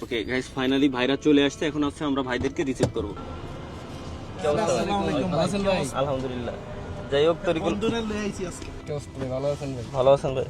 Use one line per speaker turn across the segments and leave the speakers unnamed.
Okay guys, finally ভাইরা চলে আসছে। এখন হচ্ছে আমরা ভাইদেরকে রিসিভ করব। আলহামদুলিল্লাহ। যাই হোক, ভালো আছেন ভাই?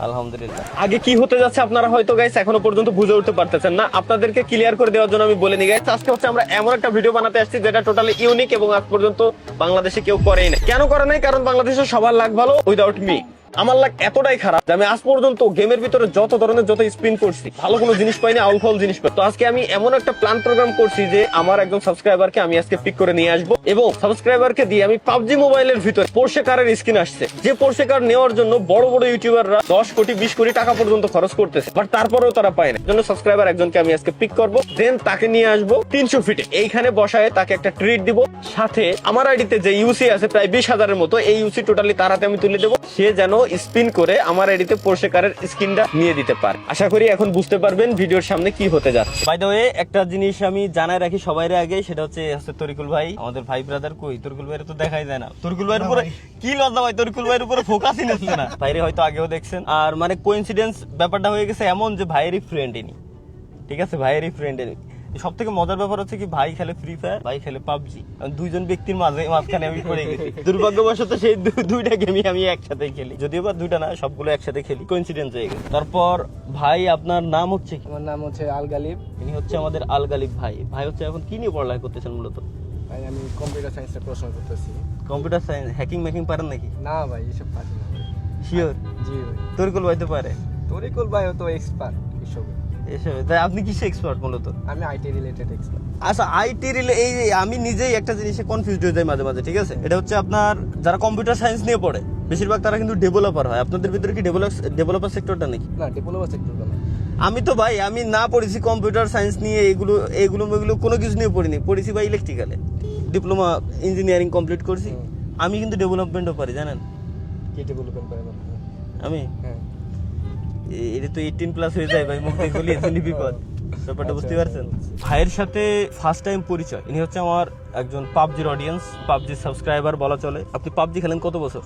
আলহামদুলিল্লাহ। আগে কি হতে যাচ্ছে আপনারা হয়তো গাইস এখনো পর্যন্ত বুঝে উঠতে পারতেছেন না। আপনাদেরকে ক্লিয়ার করে দেওয়ার জন্য আমি বলে নিই গাইস, আজকে হচ্ছে আমরা এমন একটা ভিডিও বানাতে আসছি যেটা টোটালি ইউনিক এবং আজ পর্যন্ত বাংলাদেশে কেউ করেই না। কেন করে নাই? কারণ বাংলাদেশের সবার লাক ভালো, উইদাউট মি। আমার লাক এতটাই খারাপ যে আমি আজ পর্যন্ত গেমের ভিতরে যত ধরনের যত স্পিন করছি, ভালো কোনো জিনিস পাইনি, আউল ফাউল জিনিস পাই। তো আজকে আমি এমন একটা প্ল্যান প্রোগ্রাম করছি যে আমার একজন সাবস্ক্রাইবারকে আমি আজকে পিক করে নিয়ে আসবো এবং সাবস্ক্রাইবারকে দিয়ে আমি পাবজি মোবাইলের ভিতরে পোর্শে কারের স্কিন আসছে, যে পোর্শে কার নেওয়ার জন্য বড় বড় ইউটিউবাররা 10 কোটি 20 কোটি টাকা পর্যন্ত খরচ করতেছে, বাট তারপরেও তারা পায় না। জন্য সাবস্ক্রাইবার একজনকে আমি আজকে পিক করবো, দেন তাকে নিয়ে আসবো 300 ফিটে এইখানে বসায় তাকে একটা ট্রিট দিব। সাথে আমার আইডিতে যে ইউসি আছে প্রায় 20,000-এর মতো, এই ইউসি টোটালি তার হাতে আমি তুলে দেবো। সে যেন স্পিন করে আমার আইডিতে পোর্শে কারের স্কিনটা নিয়ে দিতে পারে। আশা করি এখন বুঝতে পারবেন ভিডিওর সামনে কি হতে যাচ্ছে। বাই দ্য ওয়ে, একটা জিনিস আমি জানাই রাখি সবাই আগে, সেটা হচ্ছে তরিকুল ভাই, আমাদের ভাই ব্রাদার। কই তরিকুল ভাইয়ের তো দেখাই যায় না। তরিকুল ভাইয়ের উপরে কি লজ্জা ভাই, তরিকুল ভাইয়ের উপরে ফোকাসই নিচ্ছে না। ভাইরে হয়তো আগেও দেখছেন। আর মানে কোইন্সিডেন্স ব্যাপারটা হয়ে গেছে এমন যে ভাইয়েরই ফ্রেন্ড ইনি, ঠিক আছে, ভাইয়েরই ফ্রেন্ড ইনি। সব থেকে মজার ব্যাপার হচ্ছে কি, ভাই খেলে ফ্রি ফায়ার, ভাই খেলে পাবজি। দুইজন ব্যক্তির মাঝখানে আমি পড়ে গেছি। দুর্ভাগ্যবশত সেই দুইটা গেমই আমি একসাথে খেলি, যদিও বা দুইটা না, সবগুলো একসাথে খেলি, কোইন্সিডেন্স হয়ে গেছে। তারপর ভাই, আপনার নাম হচ্ছে কি?
আমার নাম হচ্ছে আল গালিব।
ইনি হচ্ছে আমাদের আল গালিব ভাই। ভাই হচ্ছে এখন কি নিয়ে পড়ালেখা করতেছেন মূলত?
ভাই আমি কম্পিউটার সায়েন্সে পড়াশোনা করতেছি।
কম্পিউটার সায়েন্স, হ্যাকিং ম্যাকিং পারেন নাকি?
না ভাই, এসব পারি না ভাই।
শিওর?
জি ভাই।
তরিকুল ভাই তো পারে।
তরিকুল ভাই তো এক্সপার্ট এসবে।
এসবে তাই আপনি কিসে এক্সপার্ট মূলত?
আমি আইটি রিলেটেড এক্সপার্ট।
আচ্ছা, আইটি এই আমি নিজেই একটা জিনিসে কনফিউজড হয়ে যাই মাঝে মাঝে, ঠিক আছে? এটা হচ্ছে আপনার যারা কম্পিউটার সায়েন্স নিয়ে পড়ে বেশিরভাগ তারা কিন্তু ডেভেলপার হয়। আপনাদের ভিতরে কি ডেভেলপার সেক্টরটা নাকি?
না, ডেভেলপার সেক্টরটা না।
আমি তো ভাই, আমি না পড়েছি কম্পিউটার সায়েন্স নিয়ে, এগুলো কোনো কিছু নিয়ে পড়িনি। পড়েছি ভাই ইলেকট্রিক্যালে, ডিপ্লোমা ইঞ্জিনিয়ারিং কমপ্লিট করছি। আমি কিন্তু ডেভেলপমেন্টও পারি, জানেন?
কি ডেভেলপমেন্ট পারেন আপনি?
আমি
হ্যাঁ।
এটা তো 18+ হয়ে যায় ভাই, মুখ দেখলি এজন্য বিপদ। ব্যাপারটা বুঝতে পারছেন? ভাইয়ের সাথে ফার্স্ট টাইম পরিচয়। ইনি হচ্ছে আমার একজন পাবজির অডিয়েন্স, পাবজির সাবস্ক্রাইবার বলা চলে। আপনি পাবজি খেলেন কত বছর?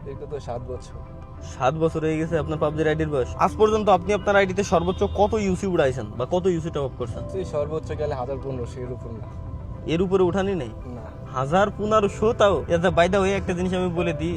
এরকম তো 7 বছর।
7 বছর হয়ে গেছে আপনার পাবজির আইডির বয়স। আজ পর্যন্ত আপনি আপনার আইডিতে সর্বোচ্চ কত ইউসি উড়াইছেন বা কত ইউসি টপ আপ করছেন?
তুই সর্বোচ্চ গেলে 1500 এর উপর না।
এর উপরে উঠানি নেই?
না।
1500? তাও বাই দা ওয়ে, একটা জিনিস আমি বলে দিই,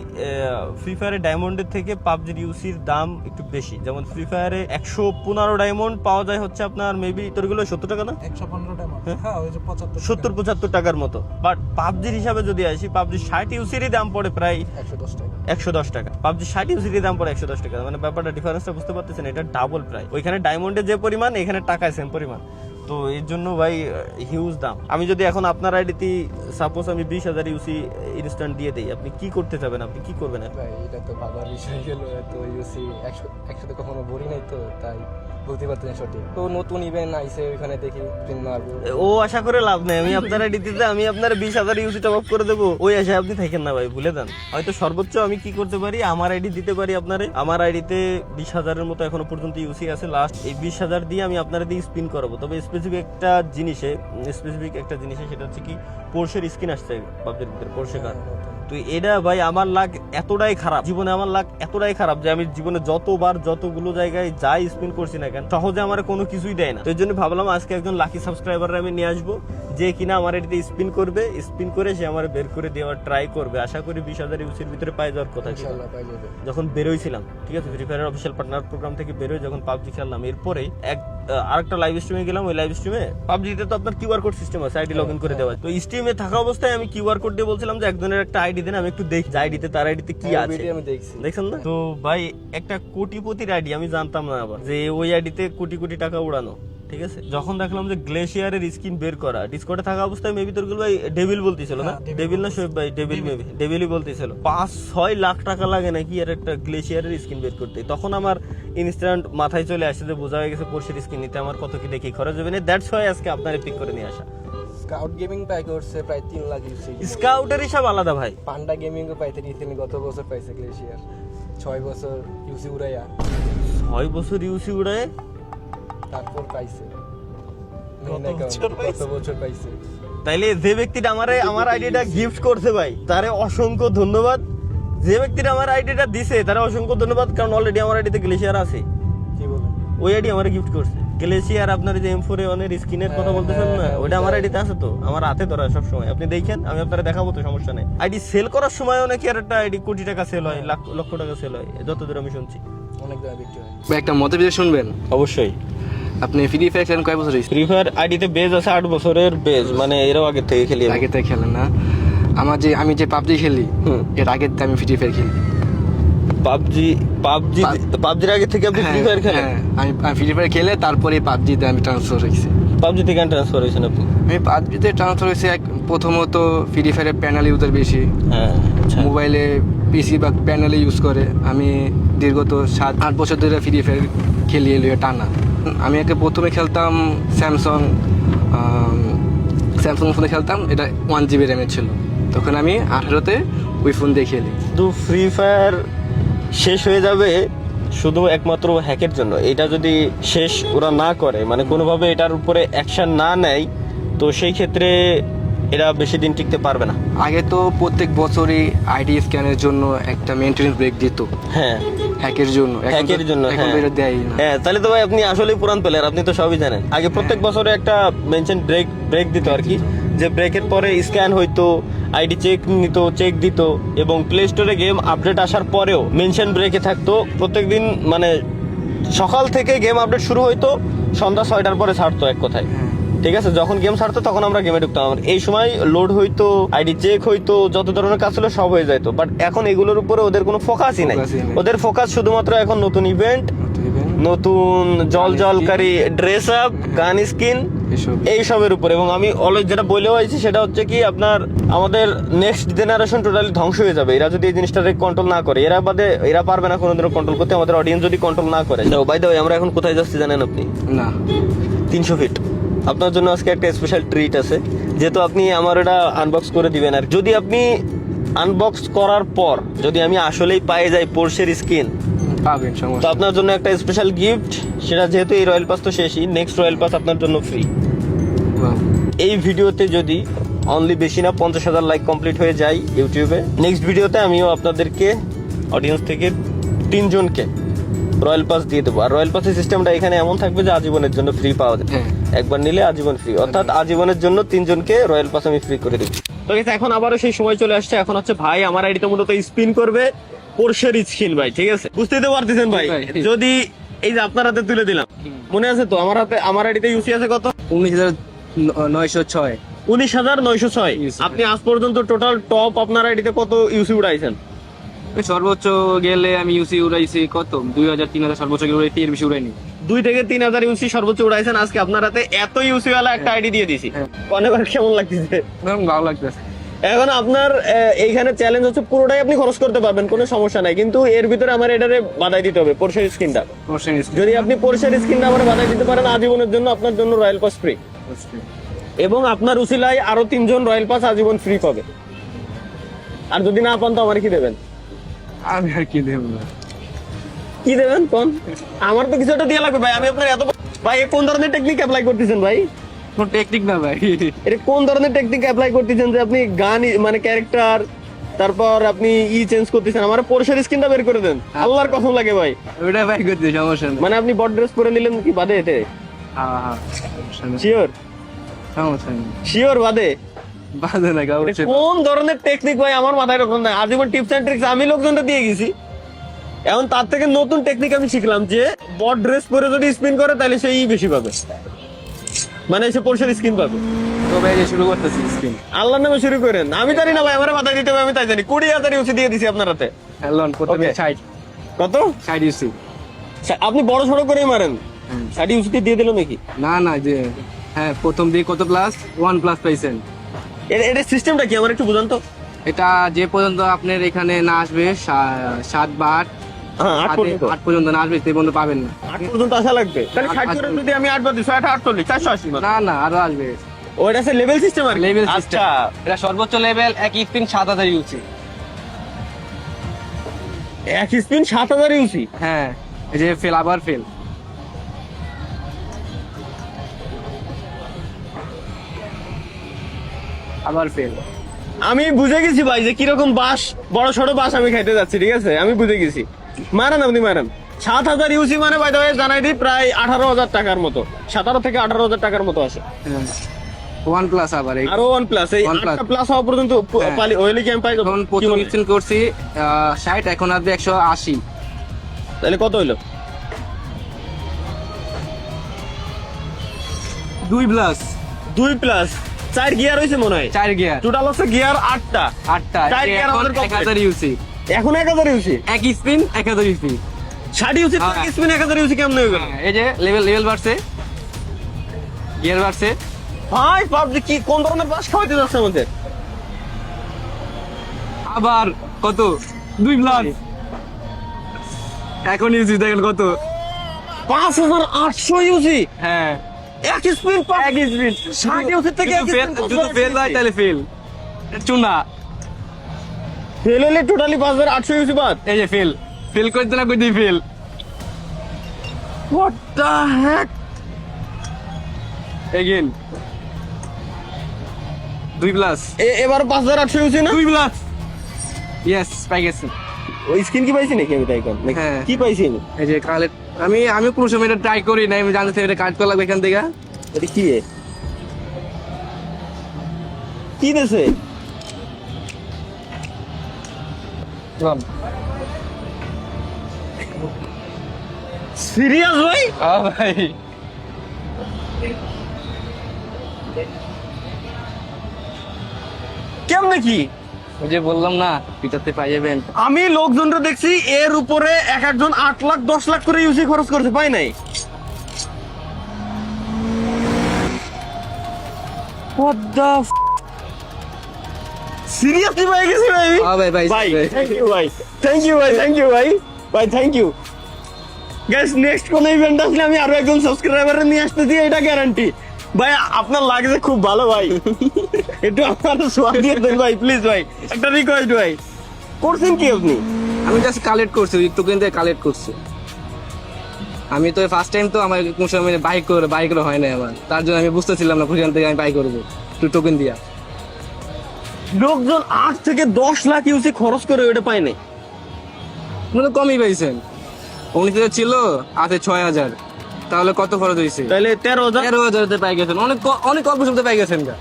ফ্রি ফায়ারে ডায়মন্ডের থেকে পাবজির ইউসির দাম একটু বেশি। যেমন ফ্রি ফায়ারে 115 ডায়মন্ড পাওয়া যায় হচ্ছে আপনার মেবি তোরগুলো 70 টাকা না?
115 ডায়মন্ড, হ্যাঁ ওই যে
70-75 টাকার মতো। বাট পাবজির হিসাবে যদি আসি, পাবজি 60 ইউসিরই দাম পড়ে প্রায়
110 টাকা।
110 টাকা। পাবজি 60 ইউসিরই দাম পড়ে 110 টাকা। মানে ব্যাপারটা ডিফারেন্সটা বুঝতে পারতেছেন? এটা ডাবল প্রায়। ওইখানে ডায়মন্ডে যে পরিমাণ, এখানে টাকায় সেম পরিমাণ। তো এর জন্য ভাই হিউজ দাম। আমি যদি এখন আপনার আইডিতে সাপোজ আমি 20,000 ইউসি ইনস্ট্যান্ট দিয়ে দেই, আপনি কি করতে যাবেন? আপনি কি করবেন?
ভাই এটা তো ভাবার বিষয় গেল। তো ইউসি একসাথে কখনো বলি নাই, তো তাই বলতে পারতেন সঠিক। তো নতুন ইভেন্ট আইছে, ওইখানে দেখি প্রিন্ট মারবো।
ও আশা করে লাভ নেই। আমি আপনার আইডিতে আমি আপনার 20,000 ইউসি টপ আপ করে দেবো, ওই আশায় আপনি থাকেন না ভাই, ভুলে দেন। হয়তো সর্বোচ্চ আমি কি করতে পারি, আমার আইডি দিতে পারি আপনারে। আমার আইডিতে 20,000-এর মতো এখনো পর্যন্ত ইউসি আছে। লাস্ট এই 20,000 দিয়ে আমি আপনার দিয়ে স্পিন করাবো। তবে স্পেসিফিক একটা জিনিসে, সেটা হচ্ছে কি, পোর্শের স্কিন আসছে পাবজির ভিতরে, পোর্শে কার। তো এটা ভাই আমার লাক এতটাই খারাপ, জীবনে আমার লাক এতটাই খারাপ যে আমি জীবনে যতগুলো জায়গায় যাই স্পিন করছি না কেন, সহজে আমার কোনো কিছুই দেয় না। তো এই জন্য ভাবলাম আজকে একজন লাকি সাবস্ক্রাইবার আমি নিয়ে আসবো, যে কিনা আমার এটাতে স্পিন করবে, স্পিন করে সে আমার বের করে দেওয়ার ট্রাই করবে। আশা করি 20,000 ইউসির ভিতরে পাই যাওয়ার কথা ছিল যখন বেরোইছিলাম, ঠিক আছে? ফ্রি ফায়ারের অফিসিয়াল পার্টনার প্রোগ্রাম থেকে বেরোয় যখন পাবজি খেললাম, এরপরে আরেকটা লাইভ স্ট্রিমে গেলাম। ওই লাইভ স্ট্রিমে পাবজিতে তো আপনার কিউআর কোড সিস্টেম আছে, আইডি লগ ইন করে দেওয়া। তো স্ট্রিমে থাকা অবস্থায় আমি কিউআর কোড দিয়ে বলছিলাম যে একজনের একটা আইডি দেন, আমি একটু দেখি আইডিতে, তার আইডিতে কি আছে। দেখছেন না? তো ভাই একটা কোটিপতির আইডি, আমি জানতাম না আবার যে ওই আইডিতে কোটি কোটি টাকা উড়ানো, ঠিক আছে? যখন দেখলাম যে গ্লেশিয়ারের স্কিন বের করা, ডিসকর্ডে থাকা অবস্থায় মেবি তোর ভাই ডেভিল বলতেছিল না? ডেভিল না শোয়েব ভাই? ডেভিলই বলতেছিল 5-6 লাখ টাকা লাগে নাকি আর একটা গ্লেশিয়ারের স্কিন বের করতে। তখন আমার ইনস্ট্যান্ট মাথায় চলে আসছে যে বোঝা হয়ে গেছে পোর্শের স্কিন নিতে আমার কত কি দেখি খরচ হবে না। দ্যাটস ওয়াই আজকে আপনার পিক করে নিয়ে আসা।
স্কাউট গেমিং পাই করছে প্রায় 3 লাখ ইউসি।
স্কাউটের হিসাব আলাদা ভাই।
পান্ডা গেমিং ও পাইতে রিসেন্টলি গত বছর পাইছে গ্লেশিয়ার 6 বছর ইউসি উড়াইয়া।
6 বছর ইউসি উড়ায়
তারপর পাইছে গত বছর পাইছে।
তাইলে যে ব্যক্তিটা আমার আইডিটা গিফট করছে ভাই, তারে অসংখ্য ধন্যবাদ। যে ব্যক্তিটা আমার আইডিটা দিছে তারে অসংখ্য ধন্যবাদ, কারণ অলরেডি আমার আইডিতে গ্লেশিয়ার আছে।
কি বলেন?
ওই আইডি আমারে গিফট করছে। গ্লেসিয়ার আপনার যে M4 এর স্ক্রিনের কথা বলতেছেন না, ওটা আমার আইডিতে আছে তো, আমার হাতে ধরা সব সময়। আপনি দেখেন, আমি আপনারা দেখাবো তো, সমস্যা নেই। আইডি সেল করার সময়ও নাকি আর একটা আইডি কোটি টাকা সেল হয়, লক্ষ টাকা সেল হয়, যতদূর আমি শুনছি।
অনেক জায়গায় বিক্রি হয়। ভাই একটা মতের বিষয় শুনবেন?
অবশ্যই।
আপনি ফ্রি ফায়ার খেলেন কয় বছর হয়েছে?
ফ্রি ফায়ার আইডিতে বেজ আছে 8 বছরের বেজ, মানে এরও আগে থেকে খেলি আমি।
আগে থেকে খেলেন না? আমি যে পাবজি খেলি, এর আগে আমি ফ্রি ফায়ার খেলি। পাবজির আগে থেকে আপনি ফ্রি ফায়ার খেলেন? আমি ফ্রি ফায়ার খেলে তারপরে পাবজিতে আমি ট্রান্সফার হয়েছি।
পাবজি থেকে ট্রান্সফার হয়েছেন আপনি?
আমি পাবজিতে ট্রান্সফার হয়েছি প্রথমত ফ্রি ফায়ারের প্যানেল ইউজার বেশি,
হ্যাঁ,
মোবাইলে পিসি বা প্যানেলে ইউজ করে। আমি দীর্ঘত 7-8 বছর ধরে ফ্রি ফায়ার খেলি এলিয়ে টানা। আমি প্রথমে খেলতাম স্যামসাং ফোনে খেলতাম, এটা 1 GB র্যামের ছিল। তখন আমি 18তে ওই ফোন দিয়ে খেলি।
তো ফ্রি ফায়ার শেষ হয়ে যাবে শুধু একমাত্র হ্যাকের জন্য। এটা যদি শেষ ওরা না করে, মানে কোনোভাবে এটার উপরে অ্যাকশন না নেয়, তো সেই ক্ষেত্রে এরা বেশি দিন টিকতে পারবে না।
আগে তো প্রত্যেক বছরই আইডি স্ক্যানের জন্য একটা মেইনটেনেন্স ব্রেক দিত,
হ্যাঁ,
হ্যাকের জন্য। এখন তো এটা দেয়ই না।
হ্যাঁ, তাহলে তো ভাই আপনি আসলেই পুরান প্লেয়ার, আপনি তো সবই জানেন। আগে প্রত্যেক বছরে একটা মেনশন ব্রেক দিত আর কি, যে ব্রেকের পরে স্ক্যান হইতো, আইডি চেক দিত, এবং প্লে স্টোরে গেম আপডেট আসার পরেও মেনশন ব্রেকে থাকতো। প্রত্যেকদিন মানে সকাল থেকে গেম আপডেট শুরু হইতো, সন্ধ্যা 6টার পরে ছাড়তো এক কথায়। ঠিক আছে, যখন গেম ছাড়তো তখন আমরা গেমে ঢুকতাম। এই সময় লোড হইতো, আইডি চেক হইতো, যত ধরনের কাজ ছিল সব হয়ে যাইতো। বাট এখন এগুলোর উপরে ওদের কোনো ফোকাসই নাই। ওদের ফোকাস শুধুমাত্র এখন নতুন ইভেন্ট, নতুন জলকারী ড্রেস আপ, গান স্কিন, এইসবের উপর। এবং আমি অলওয়েজ যেটা বলেও আইছি সেটা হচ্ছে কি, আপনার আমাদের নেক্সট জেনারেশন টোটালি ধ্বংস হয়ে যাবে এরা যদি এই জিনিসটাকে কন্ট্রোল না করে। এরা পারবে না কোনোদিনও কন্ট্রোল করতে, আমাদের অডিয়েন্স যদি কন্ট্রোল না করে। বাই দ্য ওয়ে, আমরা এখন কোথায় যাচ্ছি জানেন আপনি?
না।
300 ফিট। আপনার জন্য আজকে একটা স্পেশাল ট্রিট আছে, যেহেতু আপনি আমার এটা আনবক্স করে দিবেন। আর যদি আপনি আনবক্স করার পর যদি আমি আসলেই পাই যাই পোরশের স্কিন,
পাবেন,
তো আপনার জন্য একটা স্পেশাল গিফট। সেটা যেহেতু এই রয়্যাল পাস তো শেষই, নেক্সট রয়্যাল পাস আপনার জন্য ফ্রি। এই ভিডিওতে যদি অনলি বেশি না 50,000 লাইক কমপ্লিট হয়ে যায় ইউটিউবে, নেক্সট ভিডিওতে আমিও আপনাদেরকে অডিয়েন্স থেকে 3 জনকে রয়্যাল পাস দিয়ে দেবো। আর রয়্যাল পাসের সিস্টেমটা এখানে এমন থাকবে যে আজীবনের জন্য ফ্রি পাওয়া যাবে। একবার নিলে আজীবন ফ্রি, অর্থাৎ আজীবনের জন্য 3 জনকে রয়্যাল পাস আমি ফ্রি করে দিচ্ছি। তো এখন আবারও সেই সময় চলে আসছে। এখন হচ্ছে ভাই আমার আইডিতে মূলত স্পিন করবে পোরশের স্কিন ভাই, ঠিক আছে? বুঝতেই তো পারতেছেন ভাই, যদি এই যে আপনার হাতে তুলে দিলাম, মনে আছে তো আমার আইডিতে ইউসি আছে কত?
19,906।
19,906। আপনি আজ পর্যন্ত টোটাল টপ আপনার আইডিতে কত ইউসি উড়াইছেন?
সর্বোচ্চ গেলে আমি ইউসি উড়াইছি কত 2,000-3,000, সর্বোচ্চ গেলে এর বেশি উড়াইনি।
2 থেকে 3,000 ইউসি সর্বোচ্চ উড়াইছেন। আজকে আপনার হাতে এত ইউসি ওয়ালা একটা আইডি দিয়ে দিছি, অনেকবার কেমন লাগতেছে?
ভালো লাগতেছে।
এখন আপনার এইখানে চ্যালেঞ্জ হচ্ছে পুরোটাই আপনি খরচ করতে পারবেন, কোনো সমস্যা নাই, কিন্তু এর ভিতরে আমার এটারে বাধাই দিতে হবে পোরশের স্কিনটা। যদি আপনি পোরশের স্কিনটা আমার বাধাই দিতে পারেন, আজীবনের জন্য আপনার জন্য রয়্যাল পাস ফ্রি, এবং আপনার উসিলায় আরো 3 জন রয়্যাল পাস আজীবন ফ্রি পাবে। আর যদি না পান তো আমার কি দেবেন?
আমি আর কি দেব না।
কি দেবেন কোন? আমার তো কিছু একটা দিয়ে লাগবে ভাই। আমি আপনার এত ভাই, কোন ধরনের টেকনিক অ্যাপ্লাই করতেছেন ভাই?
কোন টেকনিক না ভাই,
এটা কোন ধরনের টেকনিক অ্যাপ্লাই করতেছেন যে আপনি গান মানে ক্যারেক্টার, তারপর আপনি চেঞ্জ করতেছেন? আমার পোরশের স্কিনটা বের করে দেন, আল্লাহর কসম লাগে ভাই।
ওটা ভাই করতে সমস্যা নেই।
মানে আপনি বট ড্রেস পরে নিলেন কি বাদে? এতে শিওর?
সমস্যা নেই,
শিওর বাদে?
বাদে না।
কোন ধরনের টেকনিক ভাই আমার মাথায় রকম নাই। আজীবন টিপস এন্ড ট্রিক্স আমি লোকজনটা দিয়ে গেছি, এখন তার থেকে নতুন টেকনিক আমি শিখলাম যে বট ড্রেস পরে যদি স্পিন করে তাহলে সেই বেশি পাবে, মানে সে পোরশের স্কিন পাবে।
তো ভাই শুরু করতেছি স্পিন।
আল্লাহর নামে শুরু করেন। আমি জানি না ভাই, আমার মাথায় দিতে হবে, আমি তাই জানি। 20,000 ইউসি দিয়ে দিছি আপনার হাতে।
হ্যালো, প্রথমে 60।
কত?
60 ইউসি।
আপনি বড় সড়ো করেই মারেন, 60 ইউসি দিয়ে দিল নাকি?
না যে হ্যাঁ, প্রথম দিয়ে কত প্লাস 1 প্লাস পাইছেন।
এটা সিস্টেমটা কি আমার একটু বুঝান তো।
এটা যে পর্যন্ত আপনার এখানে না আসবে 7 বা 8 পর্যন্ত না আসবে সেই পর্যন্ত পাবেন না।
8 পর্যন্ত আসা লাগবে, তাহলে 60 করে যদি আমি 8 বার দিই 6 8 48 480।
না আরো আসবে।
ওটা আছে লেভেল সিস্টেম আর
লেভেল সিস্টেম।
আচ্ছা,
এটা সর্বোচ্চ লেভেল, এক স্পিন 7,000 ইউসি।
এক স্পিন 7,000 ইউসি?
হ্যাঁ, এই যে ফেল, আবার ফেল, আবার ফেল।
আমি বুঝে গেছি ভাই যে কিরকম বাস, বড় সড়ো বাস আমি খাইতে যাচ্ছি, ঠিক আছে? আমি বুঝে গেছি। মারান, আপনি মারান। 7,000 ইউসি মানে বাই দ্য ওয়ে জানাই দিই প্রায় 18,000 টাকার মতো, 17 থেকে 18,000 টাকার মতো আসে।
ওয়ান প্লাস আবার এই
আরো ওয়ান প্লাস, এই
OnePlus।
প্লাস হওয়া পর্যন্ত
হ্যাঁ।
ওয়েলি কি আমি পাই যাবো?
তখন প্রথম স্ক্রিন করছি 60, এখন আসবে 180।
তাহলে কত হইলো?
2 প্লাস
2 প্লাস 4 গিয়ার হইছে মনে হয়,
4 গিয়ার
টোটাল হচ্ছে গিয়ার 8টা।
8টা,
চার গিয়ার আমাদের complete।
1000 ইউসি,
এখন 1000 ইউসি,
এক স্পিন 1000 ইউসি।
60 ইউসি
হ্যাঁ।
স্পিন 1000 ইউসি কেমন হয়ে গেল?
এই যে লেভেল বাড়ছে, গিয়ার বাড়ছে।
ভাই পাবজি কি কোন ধরনের বাস খাওয়াইতে যাচ্ছে আমাদের?
আবার কত 2 প্লাস, এখন ইউসি দেখেন কত।
5800 ইউসি
হ্যাঁ
এক স্পিন,
এক স্পিন।
60 ইউসি থেকে এক স্পিন
যদি ফেল হয় তাহলে ফেল, চুনা।
ফেল হলে টোটালি 5800 ইউসি বাদ।
এই যে ফেল করতে না করতেই fail.
What the Heck?
Again 2 plus,
এবার 5800 ইউসি না?
2 প্লাস। ইয়েস, পাই গেছি।
ওই স্কিন কি পাইছি নাকি আমি তাই কোন?
হ্যাঁ।
কি পাইছি আমি?
এই যে কালেক্ট, আমি কোনো সময় এটা ট্রাই করি না, আমি জানতে চাই এটা কাট করা লাগবে এখান থেকে।
এটা কি কি দেছে? সিরিয়াস ভাই?
ভাই
কেমনে কি?
ওই যে বললাম না পিটাতে পাই যাবেন।
আমি লোকজনরা দেখছি এর উপরে এক একজন 8 লাখ 10 লাখ করে ইউসি খরচ করতে পাই নাই। What the সিরিয়াসলি ভাই গেছি ভাই।
ভাই
ভাই থ্যাংক ইউ ভাই, থ্যাংক ইউ ভাই, থ্যাংক ইউ ভাই, ভাই থ্যাংক ইউ। গাইস নেক্সট কোন ইভেন্ট আসলে আমি আরো একজন সাবস্ক্রাইবার নিয়ে আসতেছি, এটা গ্যারান্টি। ভাই আপনার লাগছে খুব ভালো ভাই, একটু আমার সোয়া দিয়ে দেন ভাই প্লিজ ভাই, একটা রিকোয়েস্ট ভাই। করছেন কি আপনি?
আমি জাস্ট কালেক্ট করছি, ওই টোকেন দিয়ে কালেক্ট করছি। আমি তো ফার্স্ট টাইম, তো আমার কোন সময় বাইক করে হয় না আমার, তার জন্য আমি বুঝতেছিলাম না কোথান থেকে আমি বাই করবো তুই টোকেন দিয়া।
লোকজন 8 থেকে 10 লাখ ইউসি খরচ করে ওটা পায় নাই।
মানে কমই পাইছেন, উনিতে ছিল আছে 6000, তাহলে কত খরচ হয়েছে?
তাহলে 13,000।
13,000 পাই গেছেন, অনেক অল্প সময় পাই গেছেন গা।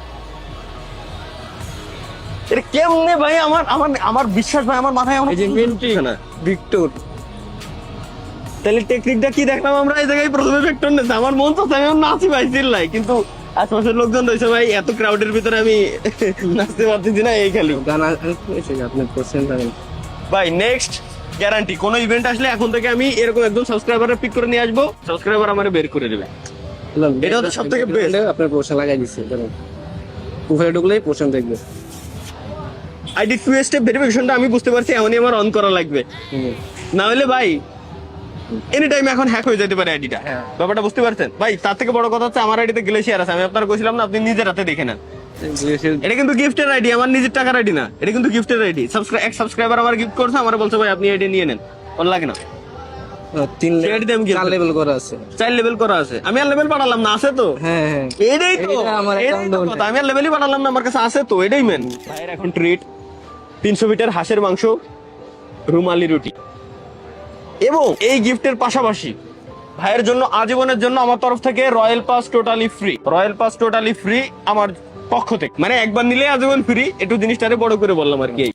এটা কেমনে ভাই? আমার আমার আমার বিশ্বাস ভাই, আমার মাথায়
এই যে মেন্টি ভিক্টর,
তাহলে টেকনিকটা কি দেখলাম আমরা এই জায়গায়? প্রথমে ভেক্টর নেছে, আমার মন তো আমি নাচি ভাই চিল্লাই, কিন্তু আশেপাশের লোকজন রয়েছে ভাই, এত ক্রাউডের ভিতরে আমি নাচতে পারতেছি না, এই খালি
গান আপনি করছেন জানেন।
ভাই নেক্সট গ্যারান্টি কোন ইভেন্ট আসলে এখন থেকে আমি এরকম একদম সাবস্ক্রাইবারের পিক করে নিয়ে আসবো, সাবস্ক্রাইবার আমারে বের করে দেবে। এটা হচ্ছে সবথেকে best।
আপনার পোর্শন লাগাই দিচ্ছে, প্রোফাইলে ঢুকলেই পোর্শন দেখবে।
আইডি 2 স্টেপ ভেরিফিকেশনটা আমি বুঝতে পারছি এমনই আমার অন করা লাগবে, না হলে ভাই এনি টাইম এখন হ্যাক হয়ে যেতে পারে আইডিটা।
হ্যাঁ।
ব্যাপারটা বুঝতে পারছেন ভাই? তার থেকে বড় কথা হচ্ছে আমার আইডিতে গ্লেশিয়ার আছে, আমি আপনার কইছিলাম না, আপনি নিজের হাতে দেখে নেন। এটা কিন্তু গিফটের আইডি, আমার নিজের টাকার আইডি না, এটা কিন্তু গিফটের আইডি। এক সাবস্ক্রাইবার আমার গিফট করছে, আমার বলছে ভাই আপনি আইডি নিয়ে নেন, ওর লাগে না।
4 লেভেল করা আছে,
4 লেভেল করা আছে, আমি আর লেভেল বাড়ালাম না, আছে তো।
হ্যাঁ হ্যাঁ,
এটাই তো
এটা আমার
এটাই তো
account
কথা, আমি আর লেভেলই বাড়ালাম না, আমার কাছে আছে তো, এটাই মেন। ভাইয়ের এখন ট্রিট 300 মিটার হাঁসের মাংস, রুমালি রুটি, এবং এই গিফটের পাশাপাশি ভাইয়ের জন্য আজীবনের জন্য আমার তরফ থেকে royal pass totally free. Royal pass totally free আমার পক্ষ থেকে, মানে একবার নিলে আজীবন ফ্রি। একটু জিনিসটারে বড় করে বললাম আর কি।